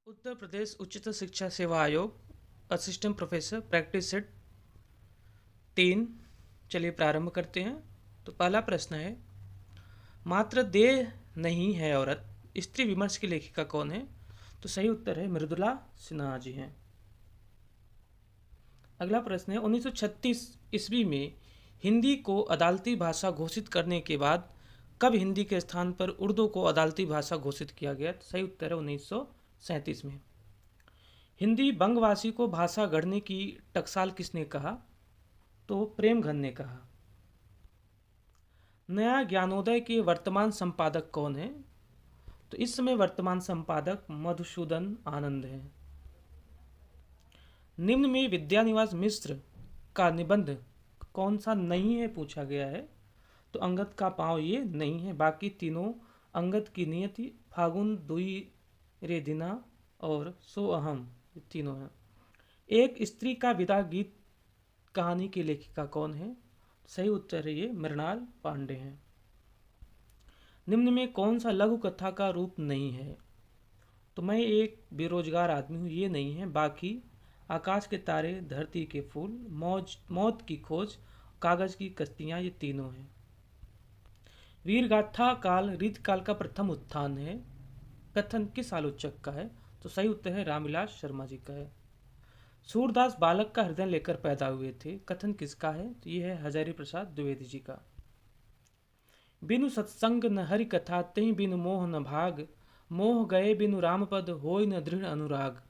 उत्तर प्रदेश उच्चतर शिक्षा सेवा आयोग असिस्टेंट प्रोफेसर प्रैक्टिस सेट 3। चलिए प्रारंभ करते हैं। तो पहला प्रश्न है, मात्र देह नहीं है औरत, स्त्री विमर्श की लेखिका कौन है? तो सही उत्तर है मृदुला सिन्हा जी हैं। अगला प्रश्न है, 1936 ईस्वी में हिंदी को अदालती भाषा घोषित करने के बाद कब हिंदी के स्थान पर उर्दू को अदालती भाषा घोषित किया गया? तो सही उत्तर है 1937 में। हिंदी बंगवासी को भाषा गढ़ने की टकसाल किसने कहा? तो प्रेमघन ने कहा। नया ज्ञानोदय के वर्तमान संपादक कौन है? तो इस समय वर्तमान संपादक मधुसूदन आनंद हैं। निम्न में विद्यानिवास मिश्र का निबंध कौन सा नहीं है पूछा गया है? तो अंगद का पाँव ये नहीं है, बाकी तीनों अंगद की नियति, फागुन दुई रे दिना और सो अहम, ये तीनों हैं। एक स्त्री का विदा गीत कहानी की लेखिका कौन है? सही उत्तर है ये मृणाल पांडे हैं। निम्न में कौन सा लघु कथा का रूप नहीं है? तो मैं एक बेरोजगार आदमी हूँ, ये नहीं है, बाकी आकाश के तारे, धरती के फूल, मौत की खोज, कागज की कश्तियाँ, ये तीनों हैं। वीरगाथा काल रीतकाल का प्रथम उत्थान है, कथन किस आलोचक का है? तो सही उत्तर है रामविलास शर्मा जी का है। सूरदास बालक का हृदय लेकर पैदा हुए थे, कथन किसका है? तो ये है हजारी प्रसाद द्विवेदी जी का। बिनु सत्संग न हरि कथा, तहि बिनु मोह न भाग, मोह गए बिनु रामपद, होय न दृढ़ अनुराग।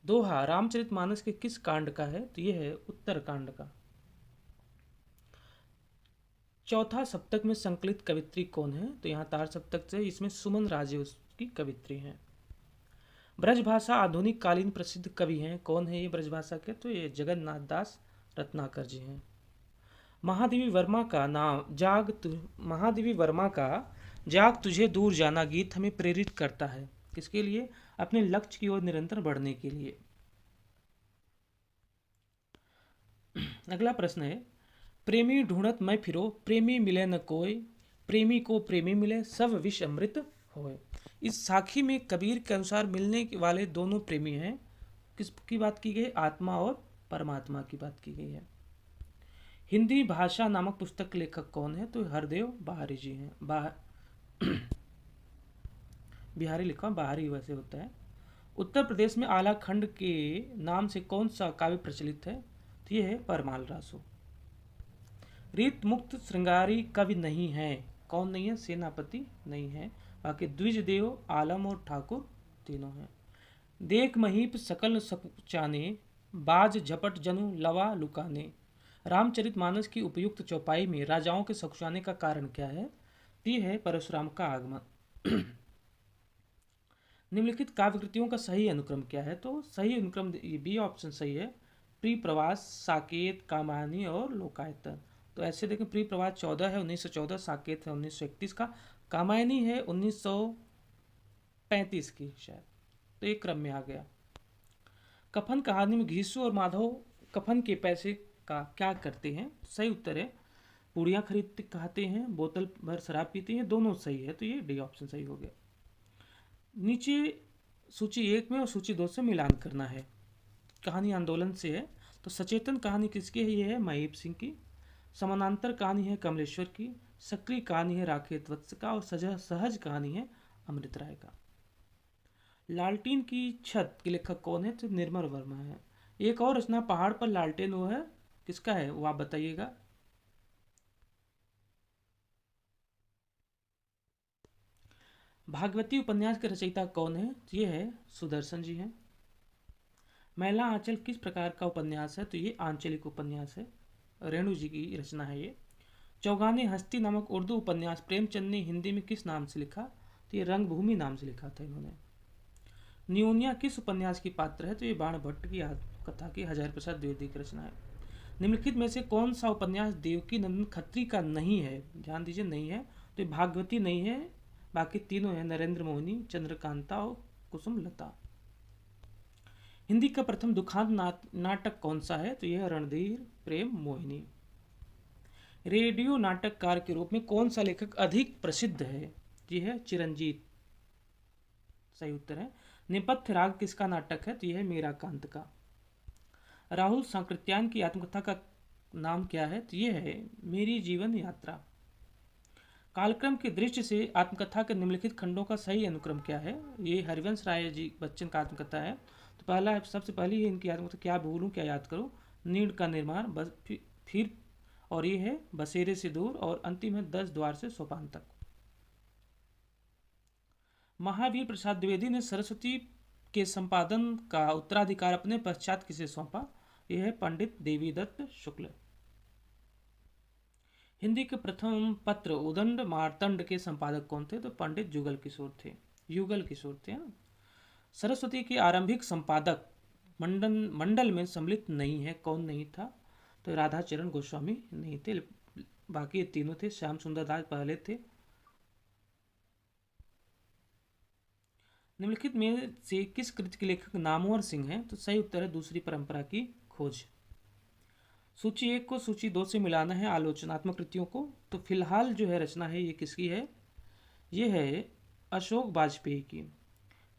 दोहा रामचरितमानस के किस कांड का है? तो ये है उत्तर कांड का। चौथा सप्तक में संकलित कवित्री कौन है? तो यहाँ तार सप्तक से, इसमें सुमन राजे उसकी कवित्री हैं। ब्रजभाषा आधुनिक कालीन प्रसिद्ध कवि हैं, कौन है ये ब्रजभाषा के? तो ये जगन्नाथ दास रत्नाकर जी हैं। महादेवी वर्मा का महादेवी वर्मा का जाग तुझे दूर जाना गीत हमें प्रेरित करता है, किसके लिए? अपने लक्ष्य की ओर निरंतर बढ़ने के लिए। अगला प्रश्न है, प्रेमी ढूंढत मैं फिरो, प्रेमी मिले न कोई, प्रेमी को प्रेमी मिले, सब विष अमृत होए। इस साखी में कबीर के अनुसार मिलने वाले दोनों प्रेमी हैं, किसकी बात की गई? आत्मा और परमात्मा की बात की गई है। हिंदी भाषा नामक पुस्तक के लेखक कौन है? तो हरदेव बाहरी जी हैं। बिहारी लिखा, बाहरी वैसे होता है। उत्तर प्रदेश में आला खंड के नाम से कौन सा काव्य प्रचलित है? तो ये है परमाल रासो। रीत मुक्त श्रृंगारी कवि नहीं है, कौन नहीं है? सेनापति नहीं है, बाकी द्विजदेव, आलम और ठाकुर तीनों हैं। देख महीप सकल सकुचाने, बाज झपट जनु लवा लुकाने। रामचरितमानस की उपयुक्त चौपाई में राजाओं के सकुचाने का कारण क्या है? ये है परशुराम का आगमन। निम्नलिखित काव्य कृतियों का सही अनुक्रम क्या है? तो सही अनुक्रम बी ऑप्शन सही है, प्री प्रवास, साकेत, कामायनी और लोकायतन। तो ऐसे देखें, प्री प्रवास 14 है 1914, साकेत है 1931 का, कामायनी है 1935 की शायद, तो एक क्रम में आ गया। कफन कहानी में घीसू और माधव कफन के पैसे का क्या करते हैं? सही उत्तर है पूड़ियाँ खरीदते खाते हैं, बोतल भर शराब पीते हैं, दोनों सही है, तो ये डी ऑप्शन सही हो गया। नीचे सूची 1 में और सूची 2 से मिलान करना है। कहानी आंदोलन से है, तो सचेतन कहानी किसकी है? ये है महीप सिंह की। समानांतर कहानी है कमलेश्वर की। सक्रिय कहानी है राकेत वत्स का, और सहज कहानी है अमृत राय का। लालटीन की छत के लेखक कौन है? तो निर्मल वर्मा है। एक और रचना पहाड़ पर लालटेन, वो है किसका है? वो आप बताइएगा। भागवती उपन्यास के रचयिता कौन है? तो ये है सुदर्शन जी हैं। मैला आंचल किस प्रकार का उपन्यास है? तो ये आंचलिक उपन्यास है, रेणु जी की रचना है ये। चौगाने हस्ती नामक उर्दू उपन्यास प्रेमचंद ने हिंदी में किस नाम से लिखा? तो ये रंगभूमि नाम से लिखा था इन्होंने। न्योनिया किस उपन्यास की पात्र है? तो ये बाण भट्ट की कथा की हजारी प्रसाद द्विवेदी की रचना है। निम्नलिखित में से कौन सा उपन्यास देवकी नंदन खत्री का नहीं है? ध्यान दीजिए, नहीं है, तो ये भागवती नहीं है, बाकी तीनों है नरेंद्र मोहिनी, चंद्रकांता और कुसुम लता। हिंदी का प्रथम दुखांत नाटक कौन सा है? तो यह रणधीर प्रेम मोहिनी। रेडियो नाटककार के रूप में कौन सा लेखक अधिक प्रसिद्ध है? ये है चिरंजीत, सही उत्तर है। नेपथ्य राग किसका नाटक है? तो यह है मीराकांत का। राहुल सांकृत्यायन की आत्मकथा का नाम क्या है? तो यह है मेरी जीवन यात्रा। कालक्रम की दृष्टि से आत्मकथा के निम्नलिखित खंडों का सही अनुक्रम क्या है? ये हरिवंश राय जी बच्चन का आत्मकथा है। तो पहला सबसे पहली है इनकी आत्मकथा क्या भूलूं क्या याद करो, नीड़ का निर्माण, बस फिर और ये है बसेरे से दूर, और अंतिम है 10 द्वार से सोपान तक। महावीर प्रसाद द्विवेदी ने सरस्वती के संपादन का उत्तराधिकार अपने पश्चात किसे सौंपा? यह है पंडित देवीदत्त शुक्ल। हिंदी के प्रथम पत्र उदंड मार्तंड के संपादक कौन थे? तो पंडित जुगल किशोर थे, युगल किशोर थे। सरस्वती के आरंभिक संपादक मंडल में सम्मिलित नहीं है, कौन नहीं था? तो राधाचरण गोस्वामी नहीं थे, बाकी तीनों थे। श्याम सुंदर दास पहले थे। निम्नलिखित में से किस कृति के लेखक नामवर सिंह हैं? तो सही उत्तर है दूसरी परंपरा की खोज। सूची 1 को सूची 2 से मिलाना है आलोचनात्मक कृतियों को। तो फिलहाल जो है रचना है ये किसकी है? ये है अशोक वाजपेयी की।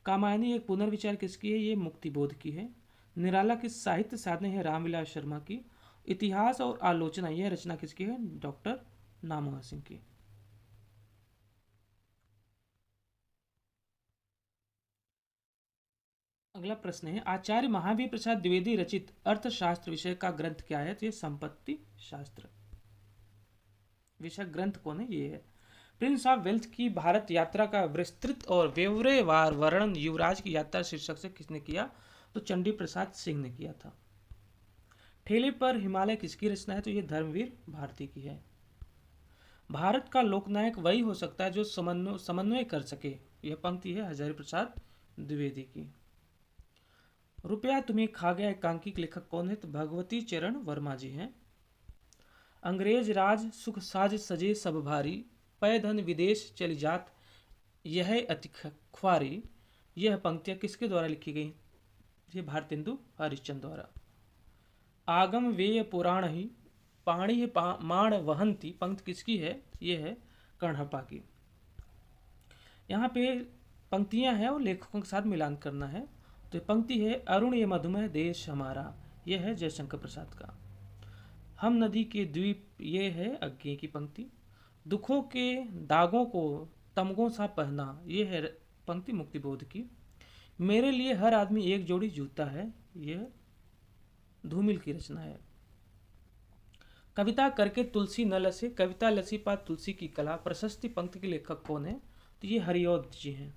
कामायनी एक पुनर्विचार किसकी है? ये मुक्तिबोध की है। निराला की साहित्य साधने है रामविलास शर्मा की। इतिहास और आलोचना यह रचना किसकी है? डॉक्टर नामवर सिंह की। अगला प्रश्न है आचार्य महावीर प्रसाद द्विवेदी रचित अर्थशास्त्र विषय का ग्रंथ क्या है? तो ये संपत्ति शास्त्र विषय ग्रंथ कौन है? ये है प्रिंस ऑफ वेल्थ की भारत यात्रा का विस्तृत और ब्यौरेवार वर्णन युवराज की यात्रा शीर्षक से किसने किया? तो चंडी प्रसाद सिंह ने किया था। ठेले पर हिमालय किसकी रचना है? तो ये धर्मवीर भारती की है। भारत का लोकनायक वही हो सकता है जो समन्वय कर सके, यह पंक्ति है हजारी प्रसाद द्विवेदी की। रुपया तुम्हें खा गया एकांकी के लेखक कौन है? तो भगवती चरण वर्मा जी हैं। अंग्रेज राज सुख साज सजे सब भारी, पै धन विदेश चली जात यह अति ख्वारी। यह पंक्तियां किसके द्वारा लिखी गई? ये भारतेंदु हरिश्चंद्र द्वारा। आगम वेय पुराण ही पाणी माण वहंती पंक्ति किसकी है? ये है कर्णप्पा की। यहाँ पे पंक्तियां हैं और लेखकों के साथ मिलान करना है। तो पंक्ति है अरुण ये मधुमेह देश हमारा, यह है जयशंकर प्रसाद का। हम नदी के द्वीप, ये है अज्ञे की पंक्ति। दुखों के दागों को तमगों सा पहना, ये है पंक्ति मुक्तिबोध की। मेरे लिए हर आदमी एक जोड़ी जूता है, यह धूमिल की रचना है। कविता करके तुलसी न लसे, कविता लसी पा तुलसी की कला, प्रशस्ति पंक्ति के लेखक कौन है? तो ये हरिऔध जी हैं।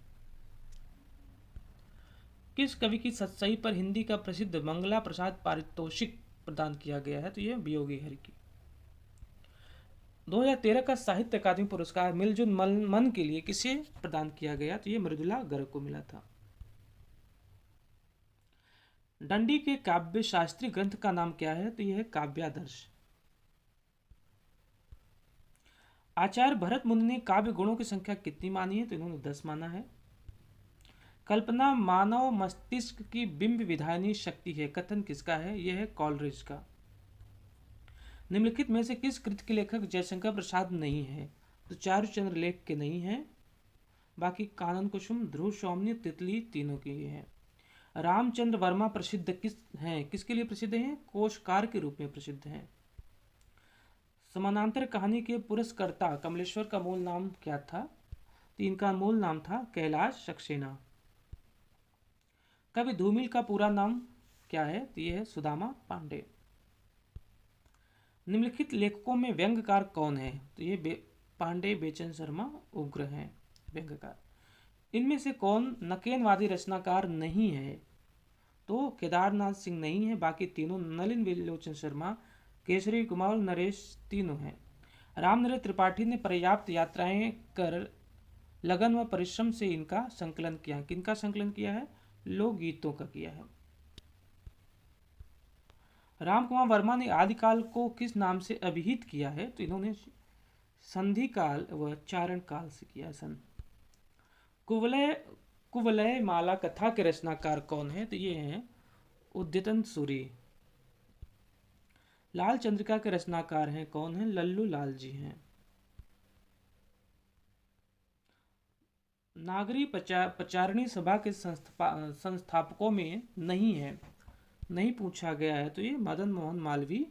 किस कवि की सत्सई पर हिंदी का प्रसिद्ध मंगला प्रसाद पारितोषिक प्रदान किया गया है? तो यह वियोगी हरि की। 2013 का साहित्य अकादमी पुरस्कार मिलजुल मन के लिए किसे प्रदान किया गया? तो यह मृदुला गर्ग को मिला था। दंडी के काव्य शास्त्रीय ग्रंथ का नाम क्या है? तो यह है काव्यादर्श। आचार्य भरत मुनि ने काव्य गुणों की संख्या कितनी मानी है? तो इन्होंने 10 माना है। कल्पना मानव मस्तिष्क की बिंब विधायनी शक्ति है, कथन किसका है? यह है कॉलरिज का। निम्नलिखित में से किस कृति के लेखक जयशंकर प्रसाद नहीं है? तो चारुचंद्र लेख के नहीं है, बाकी कानन कुसुम, ध्रुव सौम्य, तितली तीनों की है। रामचंद्र वर्मा प्रसिद्ध किसके लिए प्रसिद्ध हैं? कोशकार के रूप में प्रसिद्ध हैं। समानांतर कहानी के पुरस्कर्ता कमलेश्वर का मूल नाम क्या था? तो इनका मूल नाम था कैलाश सक्सेना। कवि धूमिल का पूरा नाम क्या है? तो यह है सुदामा पांडे। निम्नलिखित लेखकों में व्यंग्यकार कौन है? तो ये पांडे, बेचन शर्मा उग्र हैं व्यंग्यकार। इनमें से कौन नकेनवादी रचनाकार नहीं है? तो केदारनाथ सिंह नहीं है, बाकी तीनों नलिन विलोचन शर्मा, केसरी कुमार और नरेश तीनों हैं। रामनरेश त्रिपाठी ने पर्याप्त यात्राएं कर लगन व परिश्रम से इनका संकलन किया। किनका संकलन किया है? लोकगीतों का किया है। राम कुमार वर्मा ने आदिकाल को किस नाम से अभिहित किया है? तो इन्होंने संधि काल व चारण काल से किया। कुवलय कुवलय माला कथा के रचनाकार कौन है? तो ये हैं उद्यतन सूरी। लाल चंद्रिका के रचनाकार हैं कौन है? लल्लू लाल जी हैं। नागरी प्रचारणी सभा के संस्थापकों में नहीं है, नहीं पूछा गया है, तो ये मदन मोहन मालवीय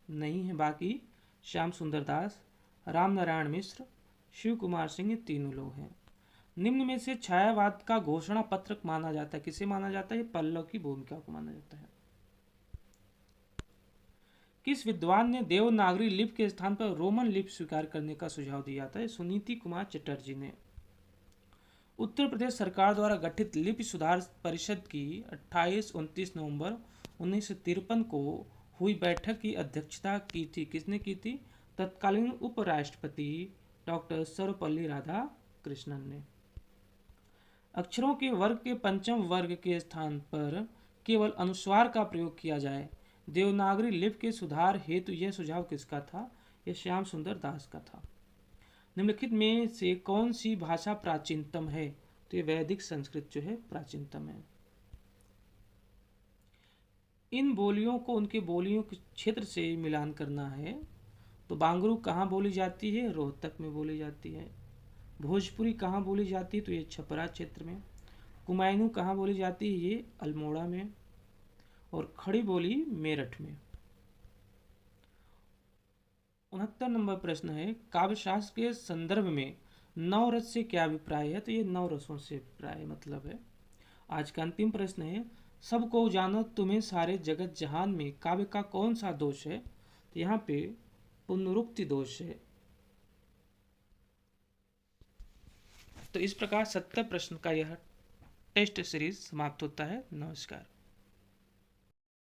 नहीं है। बाकी श्याम सुंदर दास, राम नारायण मिश्र, शिव कुमार सिंह, ये तीनों लोग हैं। निम्न में से छायावाद का घोषणा पत्र माना जाता है, किसे माना जाता है? पल्लव की भूमिका को माना जाता है। किस विद्वान ने देवनागरी लिपि के स्थान पर रोमन लिपि स्वीकार करने का सुझाव दिया था? सुनीति कुमार चटर्जी ने। उत्तर प्रदेश सरकार द्वारा गठित लिपि सुधार परिषद की 28-29 नवंबर 1953 को हुई बैठक की अध्यक्षता की थी, किसने की थी? तत्कालीन उपराष्ट्रपति डॉक्टर सर्वपल्ली राधाकृष्णन ने। अक्षरों के वर्ग के पंचम वर्ग के स्थान पर केवल अनुस्वार का प्रयोग किया जाए, देवनागरी लिपि के सुधार हेतु यह सुझाव किसका था? यह श्याम सुंदर दास का था। निम्नलिखित में से कौन सी भाषा प्राचीनतम है? तो ये वैदिक संस्कृत जो है प्राचीनतम है। इन बोलियों को उनके बोलियों के क्षेत्र से मिलान करना है। तो बांगरू कहाँ बोली जाती है? रोहतक में बोली जाती है। भोजपुरी कहाँ बोली जाती है? तो ये छपरा क्षेत्र में। कुमायूनी कहाँ बोली जाती है? ये अल्मोड़ा में। और खड़ी बोली मेरठ में। 69 नंबर प्रश्न है, काव्यशास्त्र के संदर्भ में नवरस से क्या अभिप्राय है? तो ये नवरसों से अभिप्राय मतलब है। आज का अंतिम प्रश्न है, सबको जानो तुम्हें सारे जगत जहान में काव्य का कौन सा दोष है? तो यहाँ पे पुनरुक्ति दोष है। तो इस प्रकार 70 प्रश्न का यह टेस्ट सीरीज समाप्त होता है। नमस्कार।